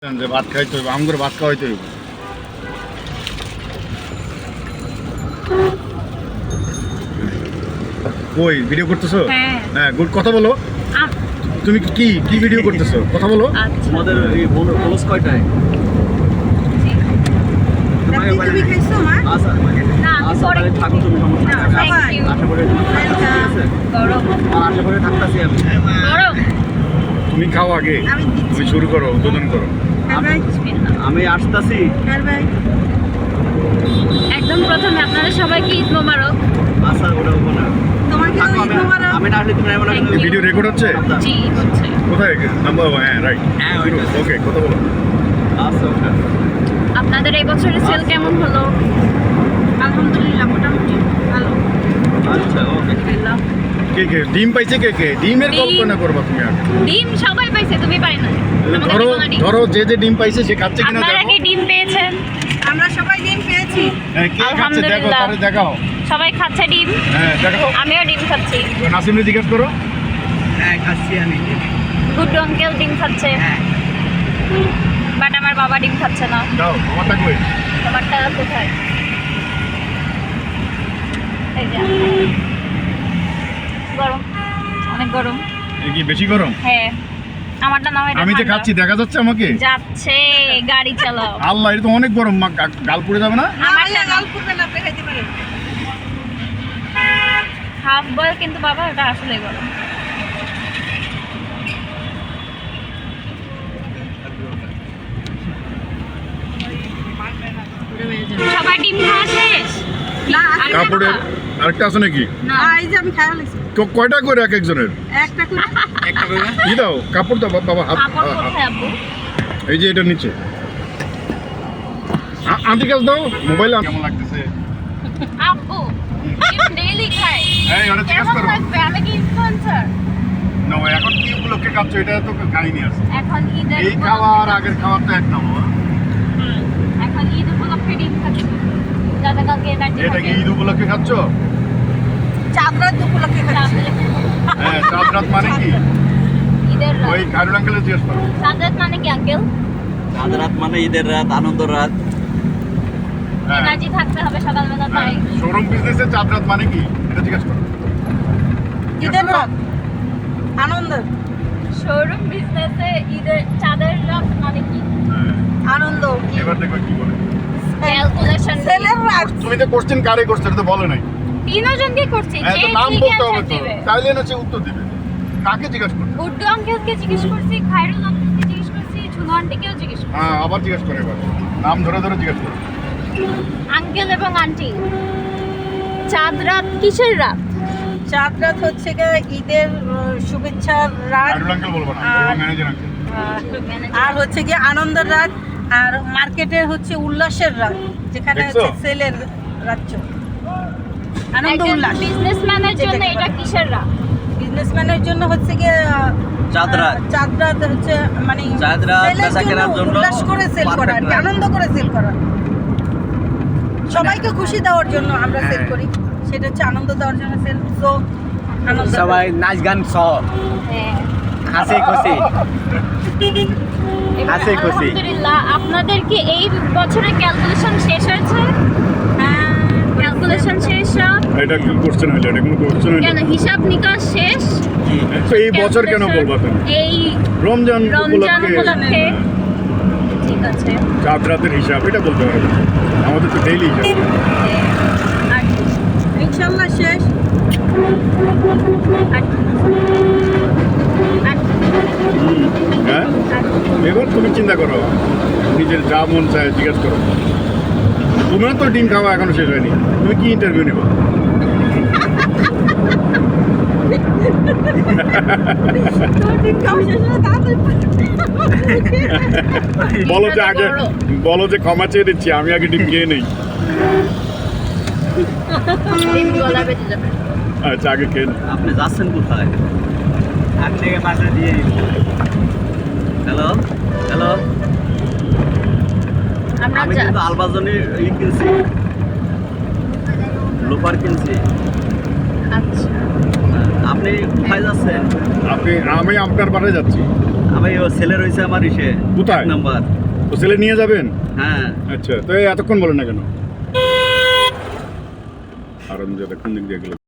যে ভাত খাইতে হইব আম করে ভাত খাওয়াইতে হইব। কই ভিডিও করতেছো? হ্যাঁ গুড, কথা বলো। তুমি কি কি ভিডিও করতেছো? কথা বলো। আমাদের এই বলস কয়টায়? তুমি খাইছো মা? না আমি পরে থাকো, তুমি সমস্যা নাই। আশা করি গরম আর আশা করি থাকতাছি আমি। গরম তুমি খাও আগে, তুমি শুরু করো, উদ্বোধন করো। আমি আসতাছি। একদম প্রথমে আপনাদের সবাইকে ঈদ মোবারক। আচ্ছা ওটা হবে না, তোমাকে ঈদ মোবারক। আমি না আসলে তুমি এমন একটা ভিডিও রেকর্ড হচ্ছে? জি হচ্ছে। কোথায় নাম্বার? হ্যাঁ রাইট, হ্যাঁ ওকে কথা বলো। আচ্ছা ওকে। আপনাদের এই বছরের সেল কেমন হলো? আলহামদুলিল্লাহ মোটামুটি ভালো। আচ্ছা ওকে। কে কে ডিম পাইছে? কে কে ডিমের ডিম। কল্পনা করবা তুমি আগে। ডিম সবাই পাইছে, তুমি পাই না। আমাকে ধরো দিব না ডিম। ধরো যে যে ডিম পাইছে সে খাচ্ছে কিনা আপনারা দেখো। কি ডিম পেয়েছেন? আমরা সবাই ডিম পেয়েছি। হ্যাঁ, কে খাচ্ছে দেখো, আলহামদুলিল্লাহ। তারে দেখাও। সবাই খাচ্ছে ডিম, হ্যাঁ দেখাও। আমিও ডিম খাচ্ছি। নাসিমকে জিজ্ঞেস করো। হ্যাঁ খাচ্ছি আমি। গুড আঙ্কেল ডিম খাচ্ছে, বাট আমার বাবা ডিম খাচ্ছে না। দাও আমারটা কই? তোমারটা কোথায়? এই যে গরম, অনেক গরম। এ কি বেশি গরম? হ্যাঁ আমারটা না হয় আমি যে খাচ্ছি দেখা যাচ্ছে আমাকে? যাচ্ছে, গাড়ি চালাও। আল্লাহ, এটা তো অনেক গরম, মা গাল পুড়ে যাবে না? আমারটা গাল করবে না, আপনি খাইতে পারেন। হাফ বয়েল কিন্তু বাবা এটা আসলে গরম। সবার ডিম খাওয়া শেষ? না আর কাপড়ের খাবা? আরেকটা আছে নাকি? না এই যে আমি খাওয়া লাগছি কয়টা করে এক একজনের? একটা করে। একটা করে ই দাও, কাপড় দাও বাবা, হাত কাপড় কোথায় আব্বু? এই যে এটা নিচে। আন্টি কাজ দাও, মোবাইল কেমন লাগতেছে? আব্বু ডিম ডেইলি খাই, এই ওটা জিজ্ঞেস কেমন করো। লাগবে? আমি কি ইনফ্লুয়েন্সার? না এখন কি উপলক্ষে খাচ্ছ? এটা তো কাহিনী আছে। এখন ঈদের এই খাওয়া আর আগের খাওয়ার তো এক নাম। এখন ঈদ উপলক্ষে ডিম খাচ্ছি, যাতে কালকে এনার্জি এটা কি থাকে। ঈদ উপলক্ষে খাচ্ছ? চাঁদ রাত উপলক্ষে খাচ্ছি। হ্যাঁ, চাঁদ রাত মানে কি? ঈদের ওই রাত। কারুল আঙ্কেলে জিজ্ঞেস করো। চাঁদ রাত মানে কি আঙ্কেল? চাঁদ রাত মানে ঈদের রাত, আনন্দ রাত। হ্যাঁ, এনার্জি থাকতে হবে সকালবেলা, তাই শোরুম বিজনেসে চাঁদ রাত মানে কি? এটা জিজ্ঞেস করো। ঈদের রাত আনন্দ, শোরুম বিজনেসে ঈদের চাঁদের রাত মানে কি? হ্যাঁ, আনন্দ কি এবার দেখো কি বলে। ক্যালকুলেশন ছেলের রাত। তুমি তো কোশ্চেন কারে করছো এটা তো বলে নাই। তিনজনকে করছি, হ্যাঁ, যে তো নাম ঠিক বলতে হবে অ্যানসার তো, দিবে। তাইলে না সে উত্তর দিবে। কাকে জিজ্ঞেস করছো? গুড্ডু আঙ্কেলকে জিজ্ঞেস করছি, খায়রুল আঙ্কেলকে জিজ্ঞেস করছি, ঝুনু আন্টিকেও জিজ্ঞেস করছি। হ্যাঁ, আবার জিজ্ঞেস করে এবার। নাম ধরে ধরে জিজ্ঞেস করো। আঙ্কেল এবং আন্টি, চাঁদ রাত কিসের রাত? চাঁদ রাত হচ্ছে গিয়ে ঈদের শুভেচ্ছার রাত। কারুল আঙ্কেল বলবো না, আর- ম্যানেজার আঙ্কেল। আর হচ্ছে গিয়ে আনন্দের রাত। আর মার্কেটের হচ্ছে উল্লাসের রাত, যেখানে দেখছো? হচ্ছে সেলের রাজ্য, আনন্দ একজন উল্লাস। বিজনেসম্যানের জন্য যেটাকে এটা বলে। কিসের রাত? বিজনেসম্যানের জন্য হচ্ছে গিয়ে চাঁদ রাত। চাঁদ রাত হচ্ছে মানে চাঁদ রাত সেলের বেচা কেনার জন্য উল্লাস করে সেল করা, আর কি, perfect রাত। আনন্দ করে সেল করা, সবাইকে খুশি দেওয়ার জন্য আমরা সেল হ্যাঁ। করি। সেটা হচ্ছে আনন্দ দেওয়ার জন্য সেল। সো আনন্দ সবাই নাচ গান সহ হ্যাঁ। হাসি খুশি। এবার আছে খুশি। আলহামদুলিল্লাহ, আপনাদের কি এই বছরে ক্যালকুলেশন শেষ হয়েছে? হ্যাঁ, ক্যালকুলেশন শেষ সব? এটা কি কোশ্চেন হইলো? এটা কোনো কোশ্চেন হইলো? কেন হিসাব নিকাশ শেষ? তো এই বছর কেন বলবা তুমি? এই রমজান রমজান উপলক্ষে। উপলক্ষে ঠিক আছে। চাঁদ রাতের হিসাব এটা বলতে পারবে না। আমাদের তো ডেইলি হিসাব। আর ইনশাল্লাহ শেষ। আর আর হ্যাঁ, এবার তুমি চিন্তা করো, নিজের যা মন চায় জিজ্ঞেস করো। তোমার তো ডিম খাওয়া এখনো শেষ হয়নি, তুমি কি ইন্টারভিউ নিবা? তোর দিন খাওয়া শেষ হলে তাড়াতাড়ি বলো যে আগে, বলো যে ক্ষমা চেয়ে দিচ্ছি, আমি আগে ডিম খেয়ে নেই। ডিম গলা বেঁচে যাবে। আচ্ছা আগে খেয়ে নেই। আপনি যাচ্ছেন কোথায়? আপনি পাশে দিয়ে হ্যালো হ্যালো, আমরা আমি কিন্তু আলবাজনের কিনছি, লোফার কিনছি। আচ্ছা আপনি কোথায় যাচ্ছেন? আমি আপনার বাড়ি যাচ্ছি। আমি ও ছেলে রয়েছে আমার ইসে কোথায়? নাম্বার। তো ছেলে নিয়ে যাবেন? হ্যাঁ আচ্ছা, তো এই এতক্ষণ বলেন না কেন? আর কোন দিক দিয়ে গেল?